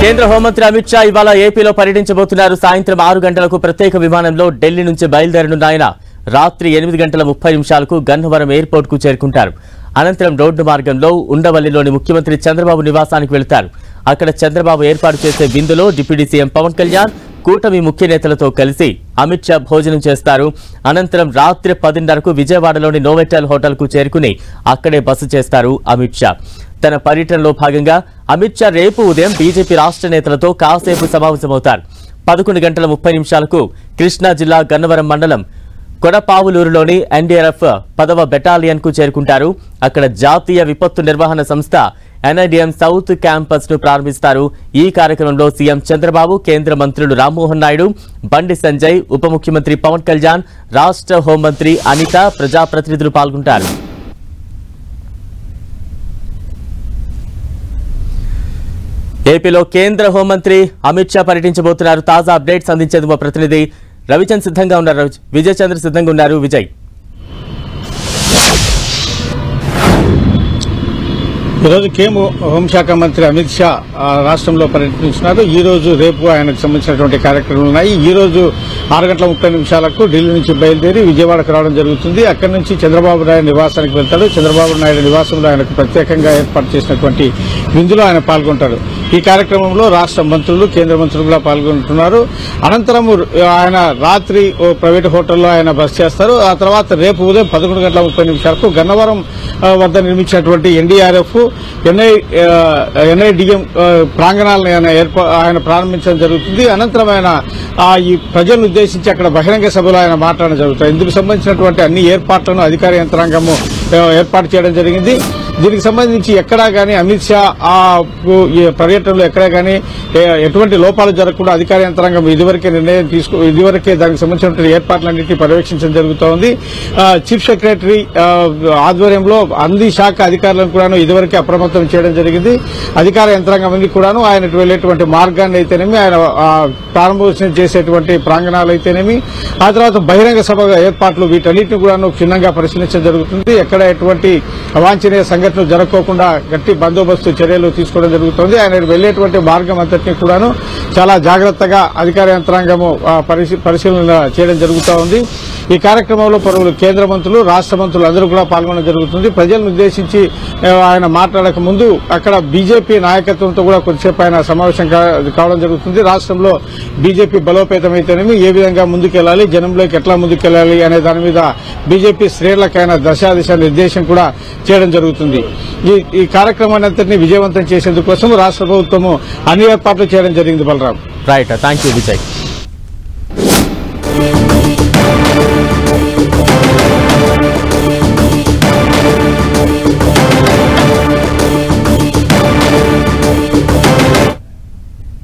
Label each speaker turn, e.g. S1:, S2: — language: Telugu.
S1: కేంద్ర హోంమంత్రి అమిత్ షా ఇవాళ ఏపీలో పర్యటించబోతున్నారు. సాయంత్రం 6 గంటలకు ప్రత్యేక విమానంలో ఢిల్లీ నుంచి బయలుదేరనున్న ఆయన రాత్రి 8:30 గన్నవరం ఎయిర్పోర్ట్ కు చేరుకుంటారు. అనంతరం రోడ్డు మార్గంలో ఉండవల్లిలోని ముఖ్యమంత్రి చంద్రబాబు నివాసానికి వెళ్తారు. అక్కడ చంద్రబాబు ఏర్పాటు చేసే విందులో డిప్యూటీ సీఎం పవన్ కళ్యాణ్ కూటమి ముఖ్య నేతలతో కలిసి అమిత్ షా భోజనం చేస్తారు. అనంతరం రాత్రి 10:30కు విజయవాడలోని నోవెటల్ హోటల్ కు చేరుకుని అక్కడే బస చేస్తారు అమిత్ షా. తన పర్యటనలో భాగంగా అమిత్ షా రేపు ఉదయం బీజేపీ రాష్ట్ర నేతలతో కాసేపు సమావేశమవుతారు. 11:30 కృష్ణా జిల్లా గన్నవరం మండలం కొడపావులూరులోని ఎన్డీఆర్ఎఫ్ 10వ బెటాలియన్ కు చేరుకుంటారు. అక్కడ జాతీయ విపత్తు నిర్వహణ సంస్థ ఎన్ఐడిఎం సౌత్ క్యాంపస్ ను ప్రారంభిస్తారు. ఈ కార్యక్రమంలో సీఎం చంద్రబాబు, కేంద్ర మంత్రులు రామ్మోహన్ నాయుడు, బండి సంజయ్, ఉప ముఖ్యమంత్రి పవన్ కళ్యాణ్, రాష్ట్ర హోంమంత్రి అనిత, ప్రజాప్రతినిధులు పాల్గొంటారు. ఏపీలో కేంద్ర హోంమంత్రి అమిత్ షా పర్యటించబోతున్నారు. తాజా అప్డేట్స్ అందించేందుకు మా ప్రతినిధి రవిచంద్ర సిద్ధంగా ఉన్నారు. విజయ్ చంద్ర సిద్ధంగా ఉన్నారు. విజయ్,
S2: ఈరోజు కేంద్ర హోంశాఖ మంత్రి అమిత్ షా రాష్ట్రంలో పర్యటిస్తున్నారు. ఈ రోజు రేపు ఆయనకు సంబంధించినటువంటి కార్యక్రమాలు ఉన్నాయి. ఈ రోజు 6:30 ఢిల్లీ నుంచి బయలుదేరి విజయవాడకు రావడం జరుగుతుంది. అక్కడి నుంచి చంద్రబాబు నాయుడు నివాసానికి వెళ్తాడు. చంద్రబాబు నాయుడు నివాసంలో ఆయనకు ప్రత్యేకంగా ఏర్పాటు చేసినటువంటి విందులో ఆయన పాల్గొంటారు. ఈ కార్యక్రమంలో రాష్ట్ర మంత్రులు, కేంద్ర మంత్రులు కూడా పాల్గొంటున్నారు. అనంతరం ఆయన రాత్రి ప్రైవేట్ హోటల్లో ఆయన బస చేస్తారు. ఆ తర్వాత రేపు ఉదయం 11:30 గన్నవరం వద్ద నిర్మించినటువంటి ఎన్డీఆర్ఎఫ్ ఎన్ఐడిఎం ప్రాంగణాలను ఆయన ప్రారంభించడం జరుగుతుంది. అనంతరం ఆయన ఈ ప్రజలను ఉద్దేశించి అక్కడ బహిరంగ సభలో ఆయన మాట్లాడడం జరుగుతుంది. ఇందుకు సంబంధించినటువంటి అన్ని ఏర్పాట్లను అధికార యంత్రాంగము ఏర్పాటు చేయడం జరిగింది. దీనికి సంబంధించి ఎక్కడా గానీ అమిత్ షా పర్యటనలో ఎక్కడా గానీ ఎటువంటి లోపాలు జరగకుండా అధికార యంత్రాంగం ఇదివరకే దానికి సంబంధించిన ఏర్పాట్లన్నింటినీ పర్యవేక్షించడం జరుగుతోంది. చీఫ్ సెక్రటరీ ఆధ్వర్యంలో అన్ని శాఖ అధికారులను కూడాను ఇదివరకే అప్రమత్తం చేయడం జరిగింది. అధికార యంత్రాంగం అన్ని కూడాను ఆయన వెళ్లేటువంటి మార్గాన్ని అయితేనేమి, ఆయన ప్రారంభోత్సవం చేసేటువంటి ప్రాంగణాలు అయితేనేమి, ఆ తర్వాత బహిరంగ సభ ఏర్పాట్లు వీటన్నిటిని కూడాను క్షుణ్ణంగా పరిశీలించడం జరుగుతుంది. ఎక్కడ ఎటువంటి అవాంఛనీయ సంఘటనలు జరగకోకుండా గట్టి బందోబస్తు చర్యలు తీసుకోవడం జరుగుతుంది. ఆయన వెళ్లేటువంటి మార్గం అంతటినీ కూడాను చాలా జాగ్రత్తగా అధికార యంత్రాంగము పరిశీలన చేయడం జరుగుతూ ఉంది. ఈ కార్యక్రమంలో పలువురు కేంద్ర మంత్రులు, రాష్ట్ర మంత్రులు అందరూ కూడా పాల్గొనడం జరుగుతుంది. ప్రజలను ఉద్దేశించి ఆయన మాట్లాడక ముందు అక్కడ బీజేపీ నాయకత్వంతో కూడా కొద్దిసేపు ఆయన సమావేశం కావడం జరుగుతుంది. రాష్ట్రంలో బీజేపీ బలోపేతమైతేనేమి, ఏ విధంగా ముందుకెళ్లాలి, జనంలోకి ఎట్లా ముందుకెళ్లాలి అనే దాని మీద బీజేపీ శ్రేణులకైనా దశాదిశ నిర్దేశం కూడా చేయడం జరుగుతుంది. ఈ కార్యక్రమాన్ని అంతటినీ విజయవంతం చేసేందుకోసం రాష్ట్ర ప్రభుత్వము అన్ని ఏర్పాట్లు చేయడం జరిగింది. Balaram,
S1: right, thank you Vijay.